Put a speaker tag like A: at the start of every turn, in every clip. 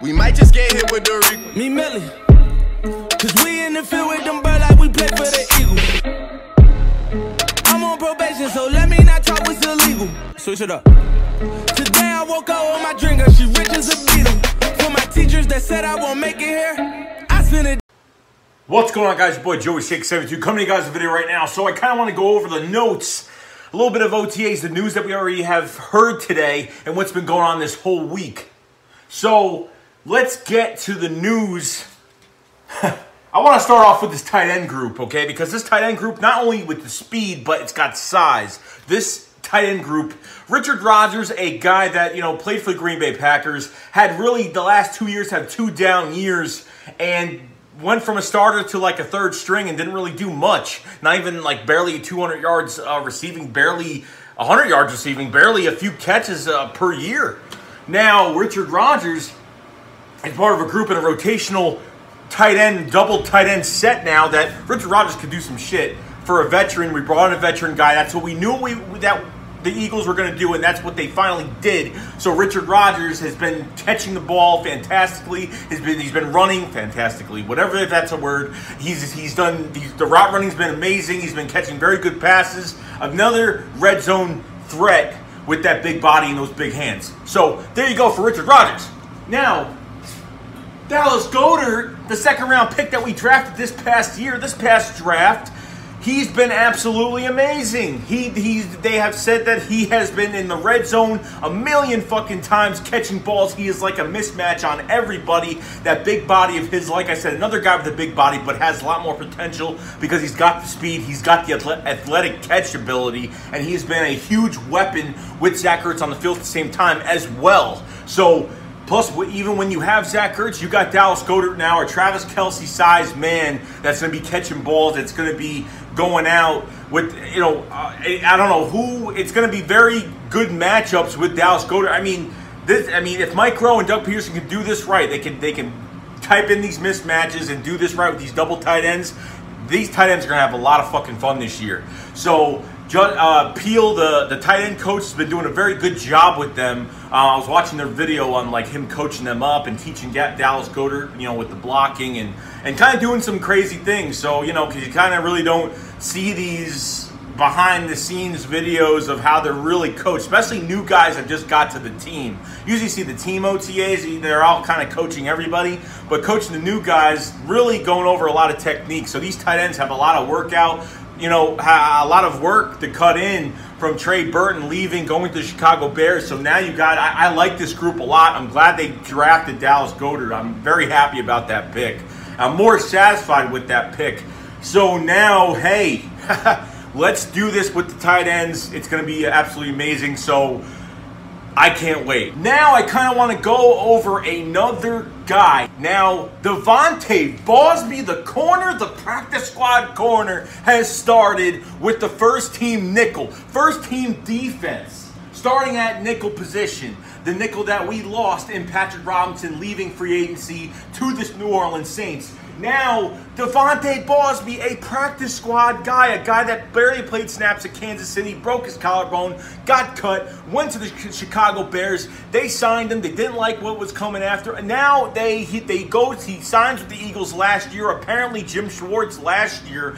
A: We might just get hit with the Rico.
B: Me Millie. Cause we in the field with them bird like we play for the Eagles. I'm on probation, so let me not talk what's illegal. Switch it up. Today I woke up with my drinker, she rich as a beetle. For my teachers that said I won't make it here, I spent it.
C: What's going on, guys? Your boy Joey 672 coming to you guys a video right now. So I kind of want to go over the notes, a little bit of OTAs, the news that we already have heard today, and what's been going on this whole week. So let's get to the news. I want to start off with this tight end group, okay? Because this tight end group, not only with the speed, but it's got size. This tight end group, Richard Rodgers, a guy that, you know, played for the Green Bay Packers, had really the last 2 years, had 2 down years, and went from a starter to like a third string and didn't really do much. Not even like barely 200 yards receiving, barely 100 yards receiving, barely a few catches per year. Now, Richard Rodgers is part of a group in a rotational tight end, double tight end set now that Richard Rodgers could do some shit for a veteran. We brought in a veteran guy. That's what we knew that the Eagles were going to do, and that's what they finally did. So Richard Rodgers has been catching the ball fantastically. He's been running fantastically, whatever, if that's a word. The route running's been amazing. He's been catching very good passes. Another red zone threat with that big body and those big hands. So there you go for Richard Rodgers. Now, Dallas Goedert, the second-round pick that we drafted this past draft, he's been absolutely amazing. They have said that he has been in the red zone a million fucking times catching balls. He is like a mismatch on everybody. That big body of his, like I said, another guy with a big body, but has a lot more potential because he's got the speed, he's got the athletic catch ability, and he's been a huge weapon with Zach Ertz on the field at the same time as well. So, plus, even when you have Zach Ertz, you got Dallas Goedert now, a Travis Kelce-sized man that's going to be catching balls, that's going to be going out with, you know, I don't know who. It's going to be very good matchups with Dallas Goedert. I mean, if Mike Rowe and Doug Peterson can do this right, they can type in these mismatches and do this right with these double tight ends. These tight ends are going to have a lot of fucking fun this year. So Peel, the tight end coach, has been doing a very good job with them. I was watching their video on like him coaching them up and teaching Dallas Goedert, you know, with the blocking and kind of doing some crazy things. So, you know, because you kind of really don't see these behind the scenes videos of how they're really coached, especially new guys that just got to the team. Usually see the team OTAs, they're all kind of coaching everybody, but coaching the new guys, really going over a lot of techniques. So these tight ends have a lot of workout, you know, a lot of work to cut in from Trey Burton leaving, going to the Chicago Bears. So now you got, I like this group a lot. I'm glad they drafted Dallas Goedert. I'm very happy about that pick. I'm more satisfied with that pick. So now, hey, let's do this with the tight ends. It's going to be absolutely amazing. So I can't wait. Now I kind of want to go over another guy. Now, DeVante Bausby, the corner, the practice squad corner, has started with the first team nickel, first team defense, starting at nickel position. The nickel that we lost in Patrick Robinson leaving free agency to the New Orleans Saints. Now, DeVante Bausby, a practice squad guy, a guy that barely played snaps at Kansas City, broke his collarbone, got cut, went to the Chicago Bears. They signed him. They didn't like what was coming after. And now he signs with the Eagles last year. Apparently, Jim Schwartz last year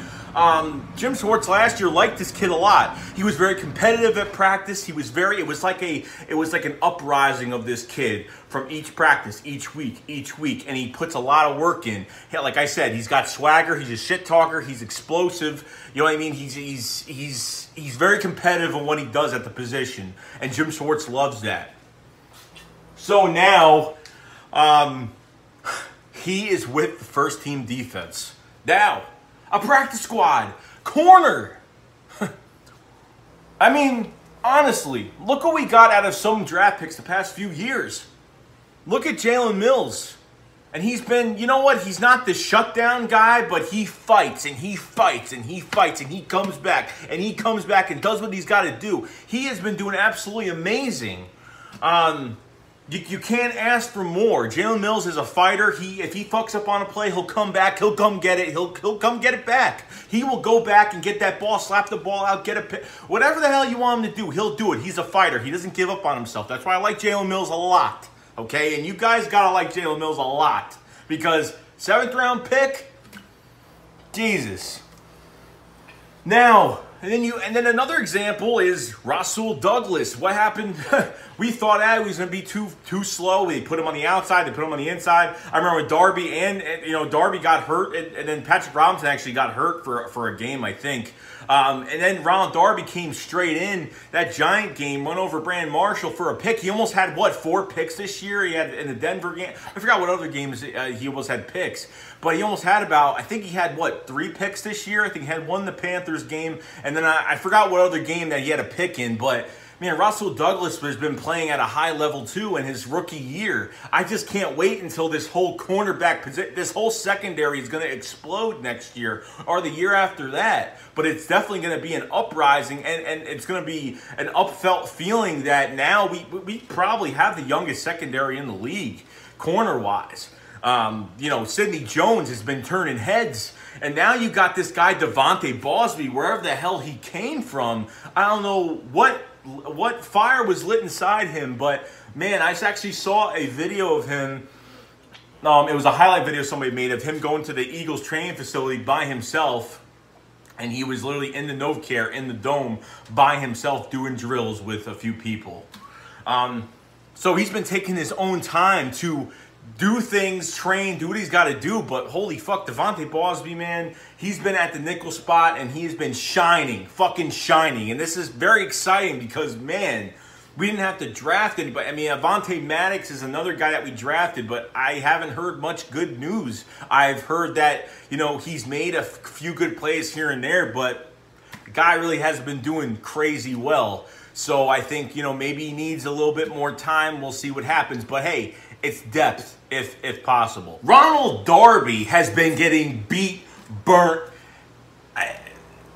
C: liked this kid a lot. He was very competitive at practice. It was like an uprising of this kid from each practice, each week, and he puts a lot of work in. Like I said, he's got swagger. He's a shit talker. He's explosive. You know what I mean? He's very competitive in what he does at the position, and Jim Schwartz loves that. So now, he is with the first team defense. Now, a practice squad corner. I mean, honestly, look what we got out of some draft picks the past few years. Look at Jalen Mills. And he's been, you know what, he's not the shutdown guy, but he fights and he fights and he fights and he comes back and he comes back and does what he's got to do. He has been doing absolutely amazing. You can't ask for more. Jalen Mills is a fighter. If he fucks up on a play, he'll come back. He'll come get it. He'll come get it back. He will go back and get that ball, slap the ball out, get a pick. Whatever the hell you want him to do, he'll do it. He's a fighter. He doesn't give up on himself. That's why I like Jalen Mills a lot. okay? And you guys got to like Jalen Mills a lot because 7th round pick, Jesus. Now, and then another example is Rasul Douglas. What happened? We thought he was going to be too slow. They put him on the outside. They put him on the inside. I remember when Darby Darby got hurt, and then Patrick Robinson actually got hurt for a game, I think. And then Ronald Darby came straight in that Giant game, went over Brandon Marshall for a pick. He almost had, 4 picks this year? He had in the Denver game. I forgot what other games he almost had picks. But he almost had I think he had, 3 picks this year? I think he had one in the Panthers game. And then I forgot what other game that he had a pick in. But, man, Rasul Douglas has been playing at a high level, too, in his rookie year. I just can't wait until this whole cornerback position, this whole secondary is going to explode next year or the year after that. But it's definitely going to be an uprising, and it's going to be an upfelt feeling that now we probably have the youngest secondary in the league, corner-wise. Sidney Jones has been turning heads. And now you got this guy, DeVante Bausby, wherever the hell he came from. I don't know what fire was lit inside him, but, man, I actually saw a video of him. It was a highlight video somebody made of him going to the Eagles training facility by himself. And he was literally in the Novacare, in the dome, by himself doing drills with a few people. So he's been taking his own time to do things, train, do what he's got to do. But holy fuck, DeVante Bausby, man, he's been at the nickel spot and he's been shining, fucking shining. And this is very exciting because, man, we didn't have to draft anybody. I mean, Avonte Maddox is another guy that we drafted, but I haven't heard much good news. I've heard that, he's made a few good plays here and there, but the guy really hasn't been doing crazy well. So I think, maybe he needs a little bit more time. We'll see what happens. But, hey, it's depth, if possible. Ronald Darby has been getting beat, burnt.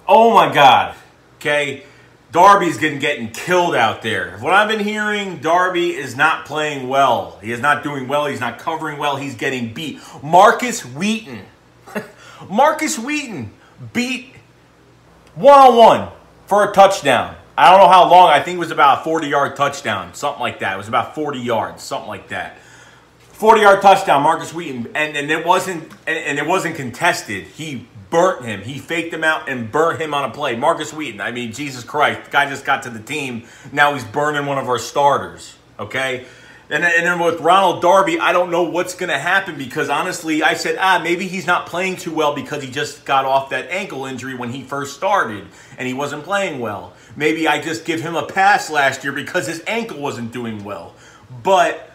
C: Oh, my God. Okay? Darby's getting killed out there. What I've been hearing, Darby is not playing well. He is not doing well. He's not covering well. He's getting beat. Marcus Wheaton. Marcus Wheaton beat one-on-one for a touchdown. I don't know how long. I think it was about a 40-yard touchdown. Something like that. It was about 40 yards. Something like that. 40-yard touchdown, Marcus Wheaton. And it wasn't contested. He burnt him. He faked him out and burnt him on a play. Marcus Wheaton, I mean, Jesus Christ. The guy just got to the team. Now he's burning one of our starters, okay? And then with Ronald Darby, I don't know what's going to happen because, honestly, I said, maybe he's not playing too well because he just got off that ankle injury when he first started and he wasn't playing well. Maybe I just give him a pass last year because his ankle wasn't doing well. But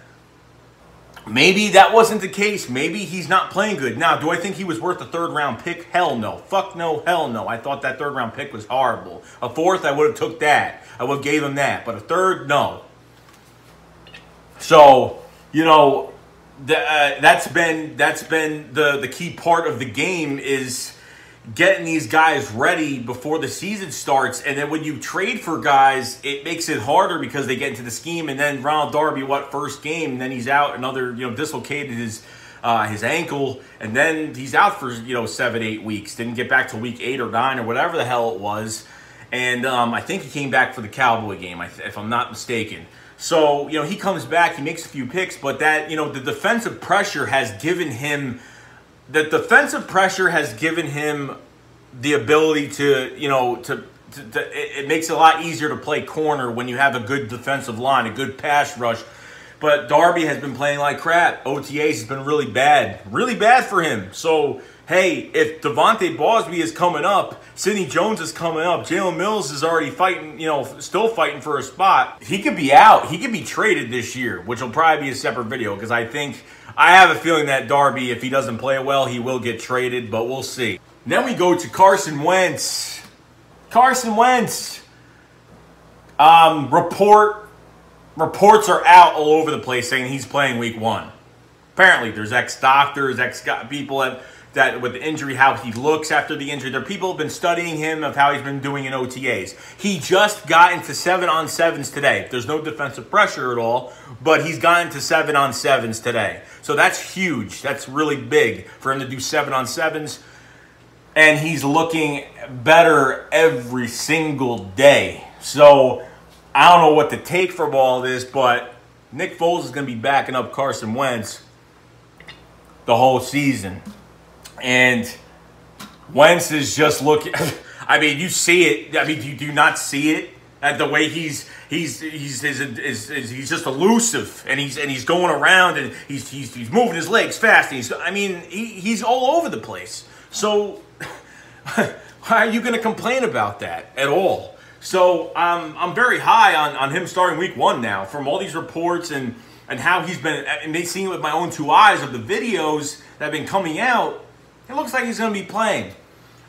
C: maybe that wasn't the case. Maybe he's not playing good. Now, do I think he was worth a 3rd-round pick? Hell no. Fuck no, hell no. I thought that 3rd-round pick was horrible. A 4th, I would have took that. I would have gave him that. But a 3rd, no. So, that's been the key part of the game is getting these guys ready before the season starts. And then when you trade for guys, it makes it harder because they get into the scheme. And then Ronald Darby, first game, and then he's out. Another, dislocated his ankle, and then he's out for 7-8 weeks. Didn't get back to week 8 or 9 or whatever the hell it was. And I think he came back for the Cowboy game, if I'm not mistaken. So he comes back, he makes a few picks, but that the defensive pressure has given him. The defensive pressure has given him the ability to, it makes it a lot easier to play corner when you have a good defensive line, a good pass rush. But Darby has been playing like crap. OTAs has been really bad for him. So, hey, if DeVante Bausby is coming up, Sidney Jones is coming up, Jalen Mills is already fighting, still fighting for a spot, he could be out. He could be traded this year, which will probably be a separate video because I have a feeling that Darby, if he doesn't play well, he will get traded, but we'll see. Then we go to Carson Wentz. Carson Wentz. Reports are out all over the place saying he's playing week 1. Apparently, there's ex-doctors, ex-people that with the injury, how he looks after the injury. There are people who have been studying him of how he's been doing in OTAs. He just got into 7-on-7s today. There's no defensive pressure at all, but he's gotten to 7-on-7s today. So that's huge. That's really big for him to do 7-on-7s. And he's looking better every single day. So I don't know what to take from all this, but Nick Foles is going to be backing up Carson Wentz the whole season. And Wentz is just looking... I mean, you see it. I mean, do you not see it? At the way he's just elusive, and he's going around, and he's moving his legs fast, and he's all over the place. So how are you going to complain about that at all? So I'm very high on him starting week 1 now, from all these reports and how he's been, and seeing it with my own 2 eyes of the videos that have been coming out. It looks like he's going to be playing.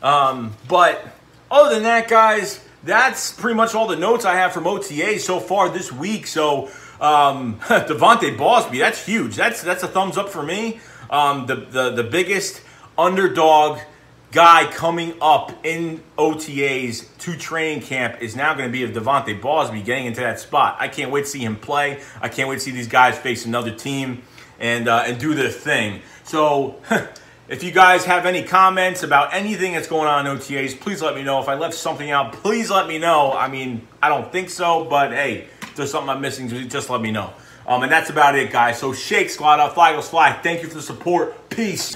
C: But other than that, guys, that's pretty much all the notes I have from OTA so far this week. So DeVante Bausby, that's huge. That's a thumbs up for me. The biggest underdog guy coming up in OTAs to training camp is now going to be DeVante Bausby getting into that spot. I can't wait to see him play. I can't wait to see these guys face another team and do their thing. So if you guys have any comments about anything that's going on in OTAs, please let me know. If I left something out, please let me know. I mean, I don't think so, but hey, if there's something I'm missing, just let me know. And that's about it, guys. So shake, squad up, fly goes fly. Thank you for the support. Peace.